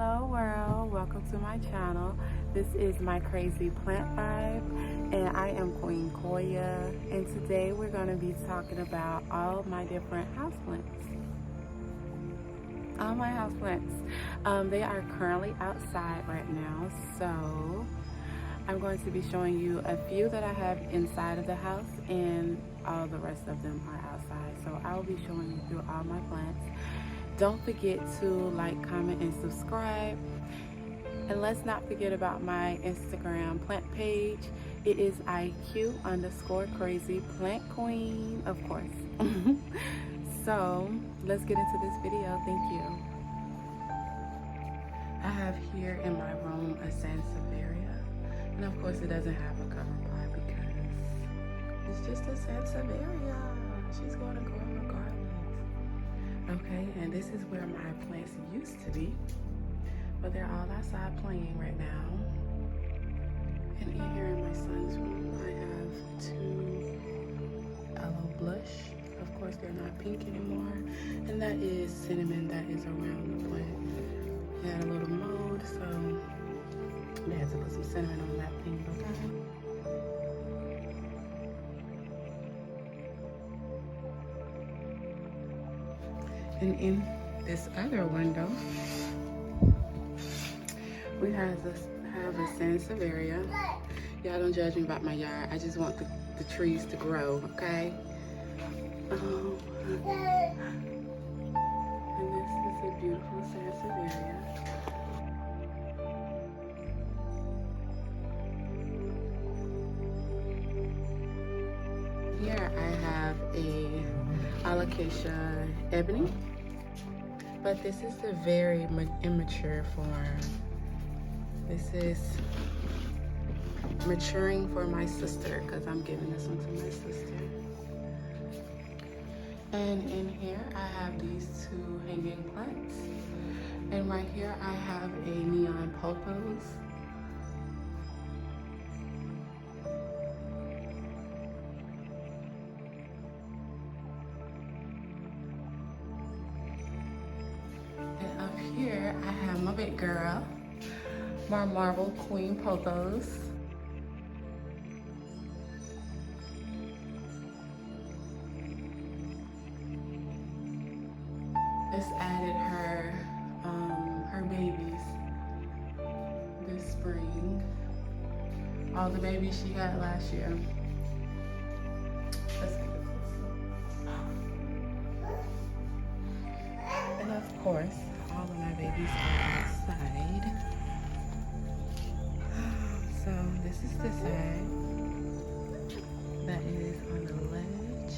Hello world, welcome to my channel. This is my crazy plant vibe and I am Queen Koya, and today we're going to be talking about all my different houseplants. All my houseplants. They are currently outside right now, so I'm going to be showing you a few that I have inside of the house and all the rest of them are outside. So I will be showing you through all my plants. Don't forget to like, comment, and subscribe. And let's not forget about my Instagram plant page. It is IQ_crazy plant queen, of course. So let's get into this video. Thank you. I have here in my room a Sansevieria, and of course it doesn't have a cover pot because it's just a Sansevieria. She's going to grow regardless. Okay, and this is where my plants used to be, but they're all outside playing right now. And in here in my son's room, I have two aloe blush. Of course, they're not pink anymore, and that is cinnamon that is around the plant. It had a little mold, so I had to put some cinnamon on that thing. Okay. And in this other window, we have a Sansevieria. Y'all don't judge me about my yard. I just want the trees to grow, okay? And this is a beautiful Sansevieria. Here I have a Alocasia ebony, but this is the very immature form. This is maturing for my sister because I'm giving this one to my sister. And in here I have these two hanging plants, and right here I have a neon pothos. Here I have my big girl, my Marble Queen Pothos. Just added her babies this spring. All the babies she had last year. Let's get it closer. And of course, all of my babies are outside. So this is the side that is on the ledge,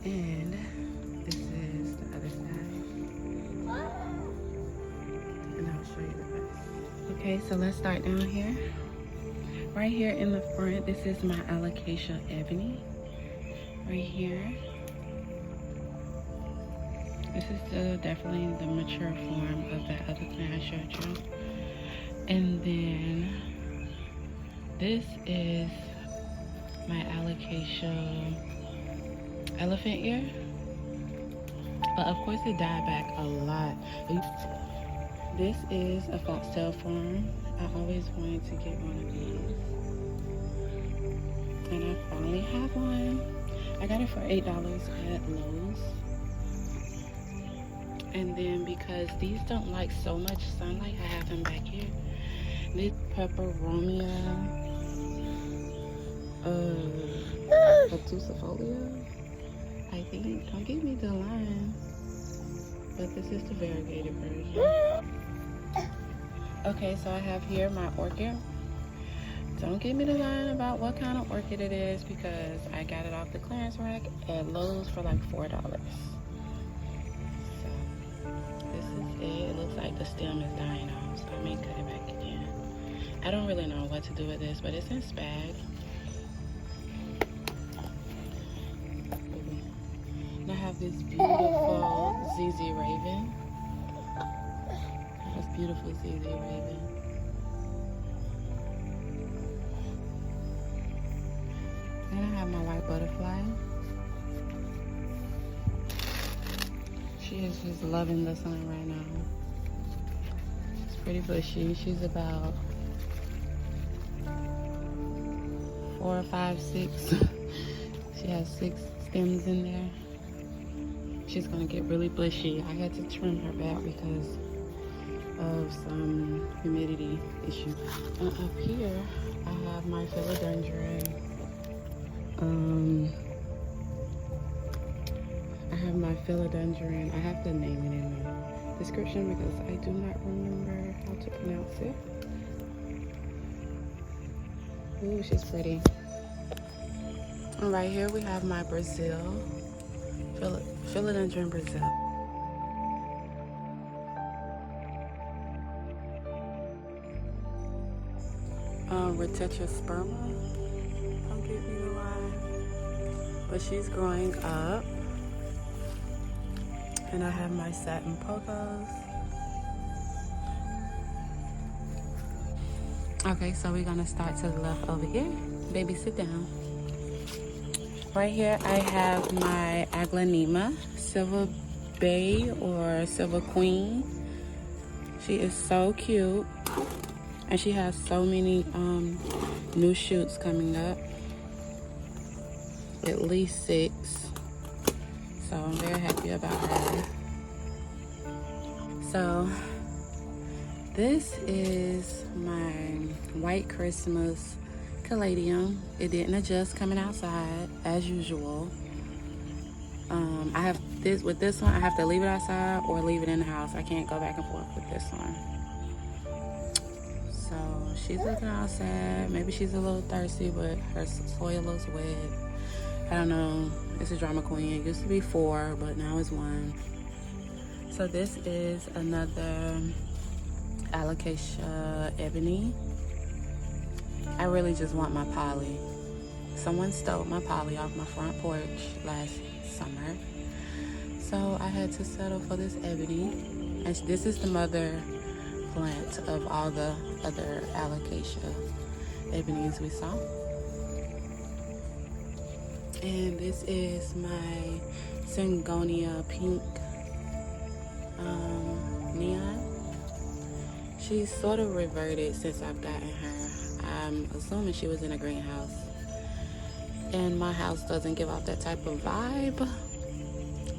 and this is the other side, and I'll show you the rest. Okay, so let's start down here. Right here in the front, this is my Alocasia ebony. Right here. This is definitely the mature form of that other plant I showed you. And then this is my Alocasia elephant ear. But of course it died back a lot. This is a foxtail form. I always wanted to get one of these. And I finally have one. I got it for $8 at Lowe's. And then because these don't like so much sunlight, I have them back here. This Peperomia obtusifolia, I think. Don't give me the line, but this is the variegated version. Okay, so I have here my orchid. Don't give me the line about what kind of orchid it is because I got it off the clearance rack at Lowe's for like $4. It looks like the stem is dying off, so I may cut it back again. I don't really know what to do with this, but it's in spag. And I have this beautiful ZZ Raven. This beautiful ZZ Raven. And I have my white butterfly. She is just loving the sun right now. pretty bushy. She's about 4 or 5, 6. She has 6 stems in there. She's gonna get really bushy. I had to trim her back because of some humidity issue. And up here, I have my philodendron. I have to name it in the description because I do not remember how to pronounce it. Ooh, she's pretty. And right here we have my Brazil, philodendron Brazil. Retechosperma, don't get me why, but she's growing up. And I have my satin pogos. Okay, so we're gonna start to the left over here. Baby, sit down. Right here I have my Aglaonema, Silver Bay or Silver Queen. She is so cute. And she has so many new shoots coming up. At least 6. So I'm very happy about her. So this is my White Christmas caladium. It didn't adjust coming outside as usual. I have this with this one. I have to leave it outside or leave it in the house. I can't go back and forth with this one. So she's looking all sad. Maybe she's a little thirsty, but her soil looks wet. I don't know. It's a drama queen. It used to be 4, but now it's 1. So this is another alocasia ebony. I really just want my poly. Someone stole my poly off my front porch last summer. So I had to settle for this ebony. And this is the mother plant of all the other alocasia ebonies we saw. And this is my Syngonia pink neon. She's sort of reverted since I've gotten her. I'm assuming she was in a greenhouse. And my house doesn't give off that type of vibe.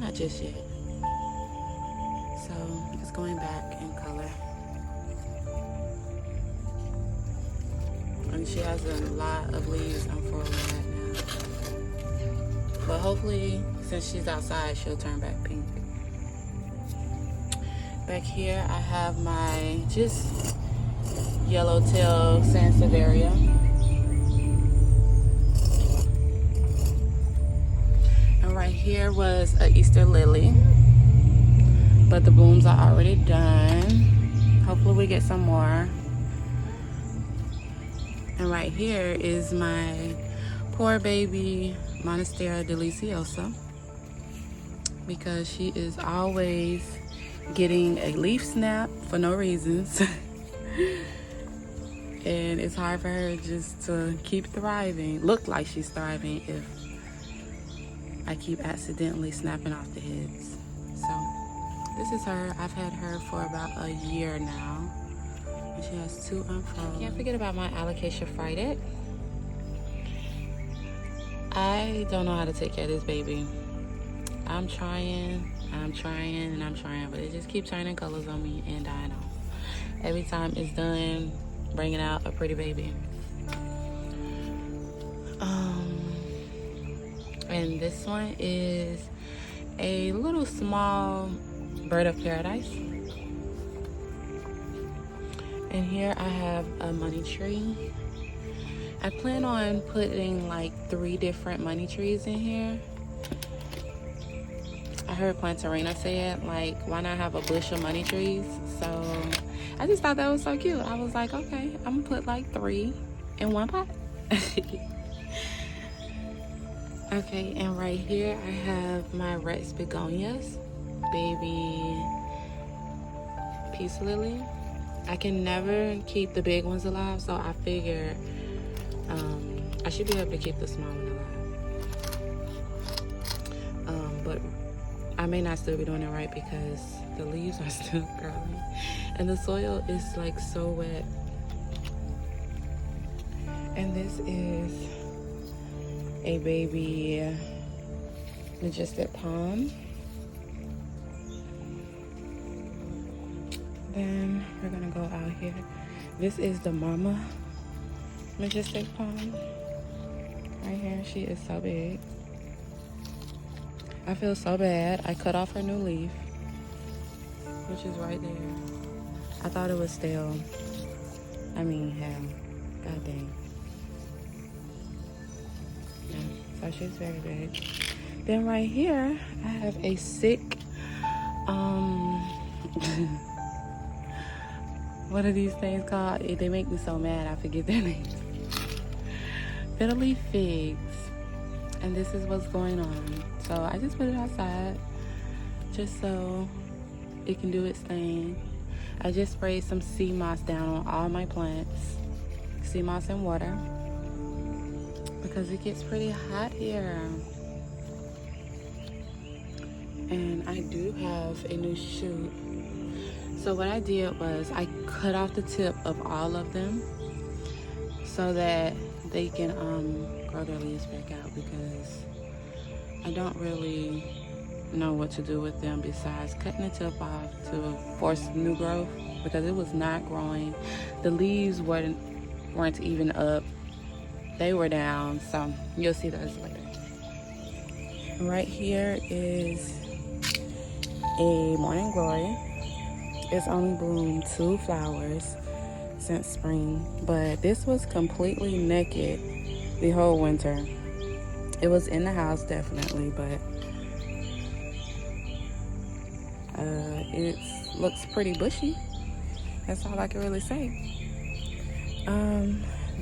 Not just yet. So it's going back in color. And she has a lot of leaves unfurling right now. But hopefully, since she's outside, she'll turn back pink. Back here, I have my just yellowtail sansevieria. And right here was an Easter lily. But the blooms are already done. Hopefully we get some more. And right here is my poor baby Monstera deliciosa, because she is always getting a leaf snap for no reasons. And it's hard for her just to keep thriving, look like she's thriving, if I keep accidentally snapping off the heads. So this is her. I've had her for about a year now. And she has 2 unfurled. Can't forget about my alocasia frident. I don't know how to take care of this baby. I'm trying, but it just keeps turning colors on me and dying off. Every time it's done bringing out a pretty baby. And this one is a little small bird of paradise. And here I have a money tree. I plan on putting like 3 different money trees in here. I heard Plantarina say it, like, why not have a bush of money trees? So I just thought that was so cute. I was like, okay, I'm gonna put like 3 in one pot. Okay, and right here I have my Rex begonias, baby peace lily. I can never keep the big ones alive, so I figured I should be able to keep the small one alive. But I may not still be doing it right because the leaves are still growing. And the soil is like so wet. And this is a baby majestic palm. Then we're gonna go out here. This is the mama majestic palm. Right here, she is so big. I feel so bad. I cut off her new leaf, which is right there. I thought it was stale. I mean, hell, god dang. Yeah, so she's very big. Then right here, I have a sick, what are these things called? They make me so mad, I forget their names. Fiddle leaf figs. And this is what's going on. So I just put it outside just so it can do its thing. I just sprayed some sea moss down on all my plants. Sea moss and water. Because it gets pretty hot here. And I do have a new shoot. So what I did was I cut off the tip of all of them so that they can grow their leaves back out, because I don't really know what to do with them besides cutting the tip off to force new growth, because it was not growing. The leaves weren't even up. They were down, so you'll see those later. Right here is a morning glory. It's only bloomed 2 flowers since spring, but this was completely naked the whole winter. It was in the house definitely, but it looks pretty bushy. That's all I can really say.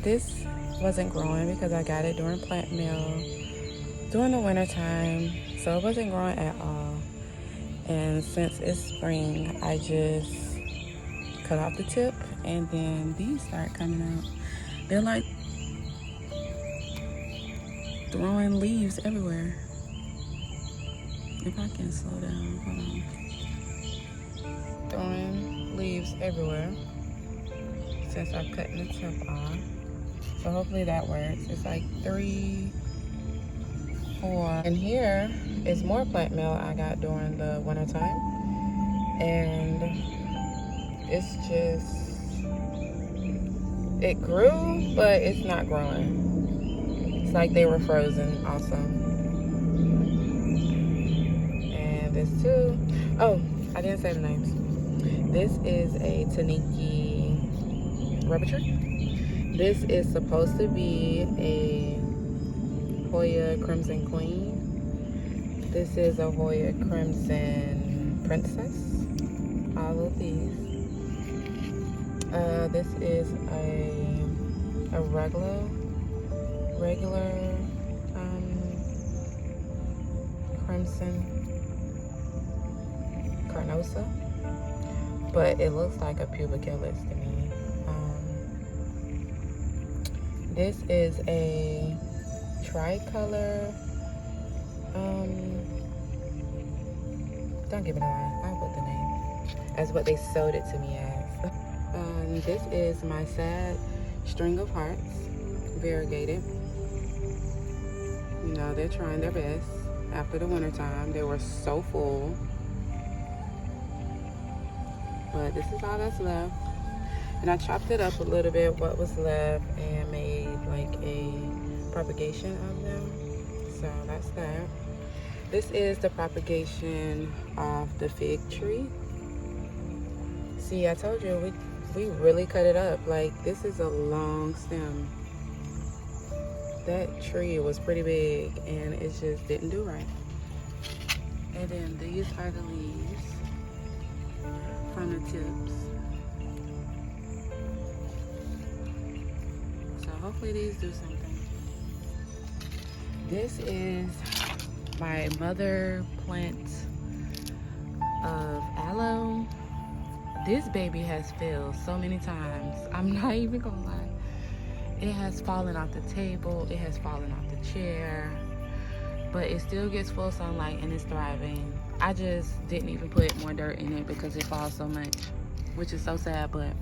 This wasn't growing because I got it during plant meal during the winter time, so it wasn't growing at all. And since it's spring, I just cut off the tip, and then these start coming out. They're like throwing leaves everywhere. If I can slow down, hold on. Throwing leaves everywhere since I'm cutting the tip off. So hopefully that works. It's like 3, 4. And here is more plant meal I got during the winter time. And it's just, it grew, but it's not growing. It's like they were frozen also. And this too. Oh, I didn't say the names. This is a Taniki rubber tree. This is supposed to be a Hoya Crimson Queen. This is a Hoya Crimson Princess. All of these. This is a regular Crimson Carnosa, but it looks like a pubicalis to me. This is a tricolor. Don't give it away. I'll put the name. That's what they sold it to me as. This is my sad string of hearts, variegated. You know, they're trying their best. After the winter time, they were so full. But this is all that's left. And I chopped it up a little bit, what was left, and made like a propagation of them. So that's that. This is the propagation of the fig tree. See, I told you, we really cut it up. Like, this is a long stem. That tree was pretty big, and it just didn't do right. And then these are the leaves from the tips. So hopefully these do something. This is my mother plant of aloe. This baby has failed so many times. I'm not even gonna lie. It has fallen off the table. It has fallen off the chair. But it still gets full sunlight and it's thriving. I just didn't even put more dirt in it because it falls so much, which is so sad, but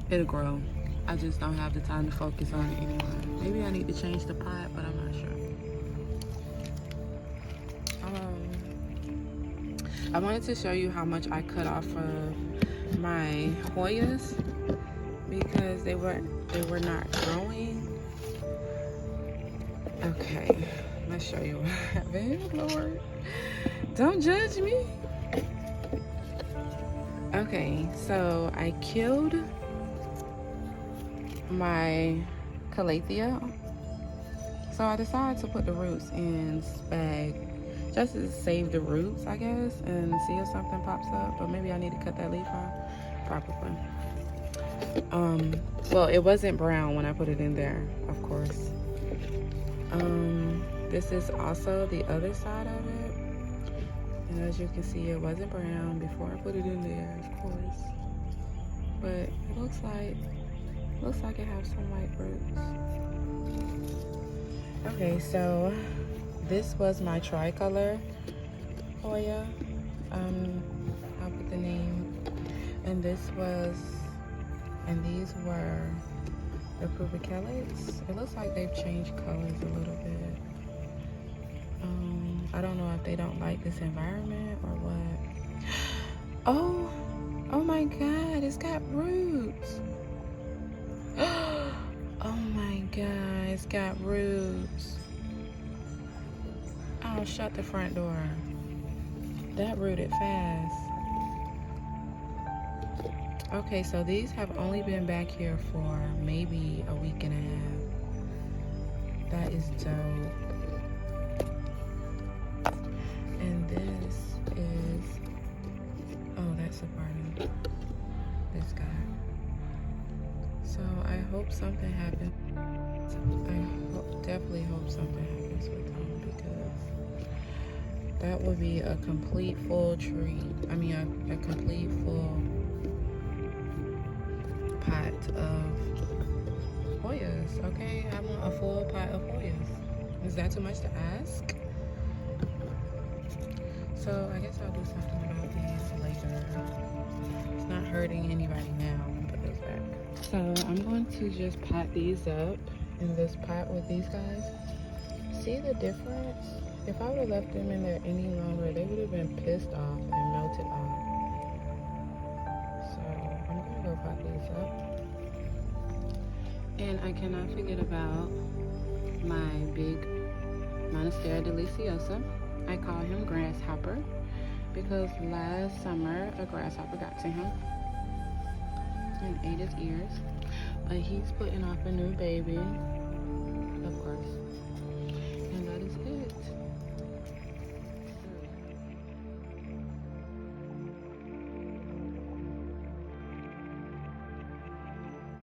it'll grow. I just don't have the time to focus on it anymore. Maybe I need to change the pot, but I'm not sure. I wanted to show you how much I cut off of my Hoyas because they were not growing. Okay, let's show you what happened. Lord, don't judge me. Okay, so I killed my calathea. So I decided to put the roots in spag just to save the roots, I guess, and see if something pops up. But maybe I need to cut that leaf off. Probably. Well, it wasn't brown when I put it in there, of course. This is also the other side of it. And as you can see, it wasn't brown before I put it in there, of course. But it looks like it has some white roots. Okay, so this was my tricolor Hoya. I'll put the name. And these were the Propagation. It looks like they've changed colors a little bit. I don't know if they don't like this environment or what. Oh my God, it's got roots. Oh my God, it's got roots. Oh, shut the front door. That rooted fast. Okay, so these have only been back here for maybe a week and a half. That is dope. And this is, oh, that's a part of this guy. So I hope something happens. Definitely hope something happens with them because that would be a complete full tree. I mean, a complete full pot of Hoyas, okay? I want a full pot of Hoyas. Is that too much to ask? So I guess I'll do something about these later. It's not hurting anybody now. I'm gonna put those back. So I'm going to just pot these up in this pot with these guys. See the difference? If I would have left them in there any longer, they would have been pissed off and melted off. So I'm gonna go pot these up. And I cannot forget about my big Monstera deliciosa. I call him Grasshopper because last summer a grasshopper got to him and ate his ears. But he's putting off a new baby, of course.